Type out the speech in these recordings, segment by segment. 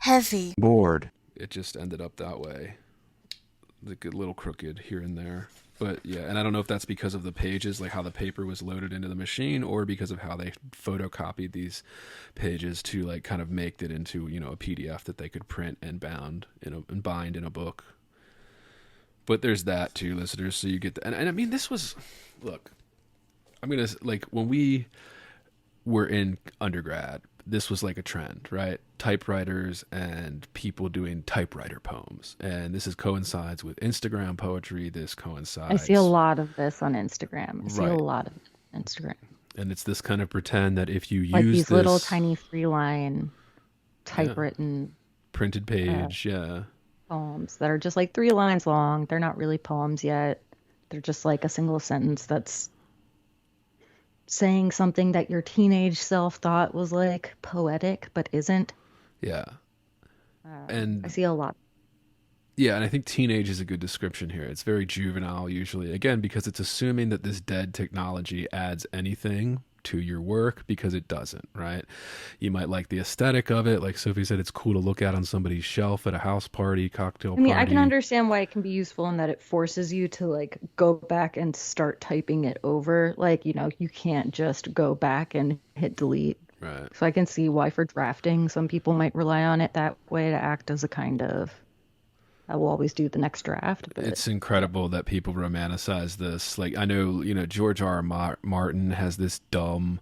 heavy. bored. It just ended up that way. Like a little crooked here and there. But yeah, and I don't know if that's because of the pages, like how the paper was loaded into the machine, or because of how they photocopied these pages to like kind of make it into, you know, a PDF that they could print and bind in a book. But there's that too, listeners. So you get and I mean, this was, look, I'm gonna like when we were in undergrad, this was like a trend, right? Typewriters and people doing typewriter poems. And this is coincides with Instagram poetry. This I see coincides. a lot of this on Instagram. I see a Right. lot of it on Instagram. And it's this kind of pretend that if you Like use these little this tiny 3-line yeah, typewritten printed page, yeah. poems that are just like 3 lines long. They're not really poems yet. They're just like a single sentence that's saying something that your teenage self thought was like poetic but isn't. Yeah. I And see a lot. yeah, and I think teenage is a good description here. It's very juvenile usually. Again, because it's assuming that this dead technology adds anything to your work because it doesn't, right? You might like the aesthetic of it. Like Sophie said, it's cool to look at on somebody's shelf at a house party, cocktail I mean, I can party. understand why it can be useful in that it forces you to like go back and start typing it over. Like, you know, you can't just go back and hit delete. Right. So I can see why for drafting, some people might rely on it that way to act as a kind of, I will always do the next draft. But It's incredible that people romanticize this. Like I know, you know, George R. R. Martin has this dumb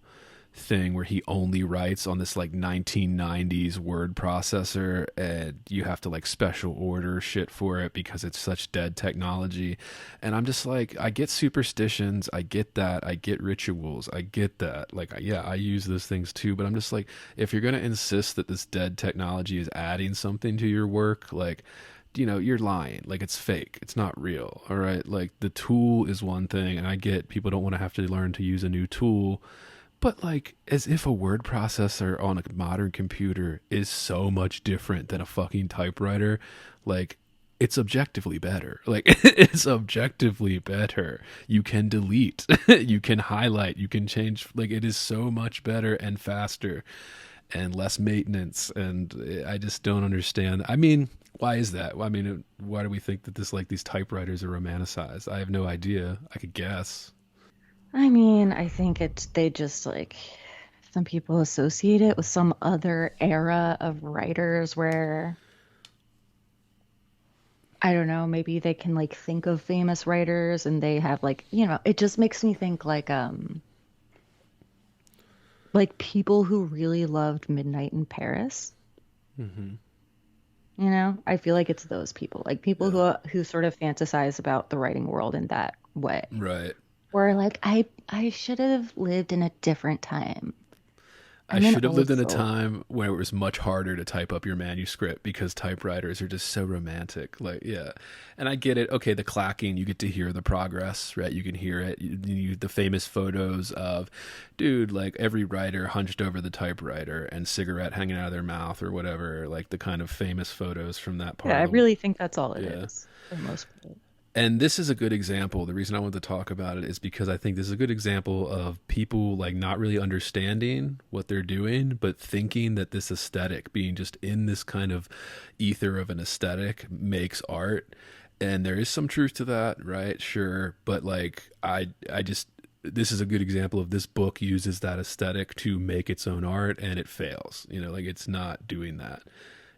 thing where he only writes on this like 1990s word processor, and you have to like special order shit for it because it's such dead technology. And I'm just like, I get superstitions, I get that, I get rituals, I get that. Like yeah, I use those things too, but I'm just like, if you're going to insist that this dead technology is adding something to your work, like, you know, you're lying. Like it's fake, it's not real. All right, like the tool is one thing, and I get people don't want to have to learn to use a new tool, but like, as if a word processor on a modern computer is so much different than a fucking typewriter. Like, it's objectively better. Like, it's objectively better. You can delete, you can highlight, you can change. Like, it is so much better and faster and less maintenance. And I just don't understand. I mean, why is that? I mean, why do we think that this, like, these typewriters are romanticized? I have no idea. I could guess. I mean, I think they just like some people associate it with some other era of writers where I don't know, maybe they can like think of famous writers and they have like, you know, it just makes me think like people who really loved Midnight in Paris. Hmm. You know, I feel like it's those people, like people Yeah. who sort of fantasize about the writing world in that way. Right. Or like I should have lived in a different time. I And then should have lived in a also, time where it was much harder to type up your manuscript because typewriters are just so romantic. Like, yeah. And I get it. Okay, the clacking, you get to hear the progress, right? You can hear it. The famous photos of, dude, like every writer hunched over the typewriter and cigarette hanging out of their mouth or whatever, like the kind of famous photos from that part yeah, I of the, really think that's all it yeah. is for most people. And this is a good example. The reason I wanted to talk about it is because I think this is a good example of people like not really understanding what they're doing, but thinking that this aesthetic, being just in this kind of ether of an aesthetic, makes art. And there is some truth to that, right? Sure. But like, I just, this is a good example of this book uses that aesthetic to make its own art, and it fails. You know, like it's not doing that.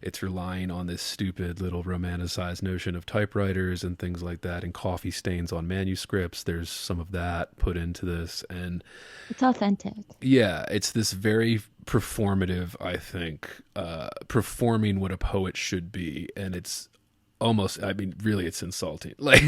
It's relying on this stupid little romanticized notion of typewriters and things like that, and coffee stains on manuscripts. There's some of that put into this. And It's authentic. yeah, it's this very performative, I think, performing what a poet should be. And it's almost, I mean, really, it's insulting. Like,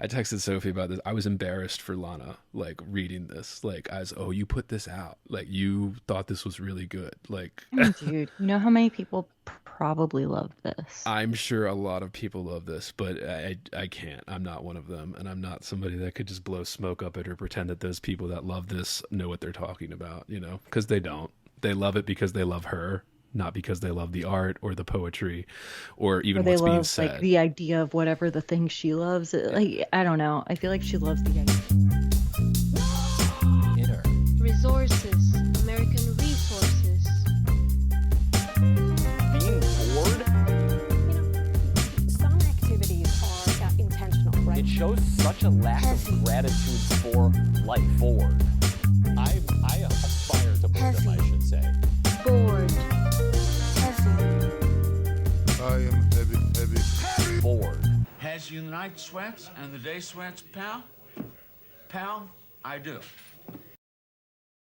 I texted Sophie about this. I was embarrassed for Lana, like reading this, like as, oh, you put this out, like you thought this was really good. Like, I mean, dude, you know how many people probably love this? I'm sure a lot of people love this, but I can't. I'm not one of them, and I'm not somebody that could just blow smoke up it or pretend that those people that love this know what they're talking about, you know, because they don't. They love it because they love her, not because they love the art or the poetry or Or even they what's being love like said. the idea of whatever the thing she loves. Like, I don't know. I feel like she loves the idea. Inner. Resources, American resources. shows such a lack of gratitude for life. Bored. I aspire to boredom, I should say. Bored. Heavy. I am heavy. Bored. Has you the night sweats and the day sweats, pal? Pal, I do.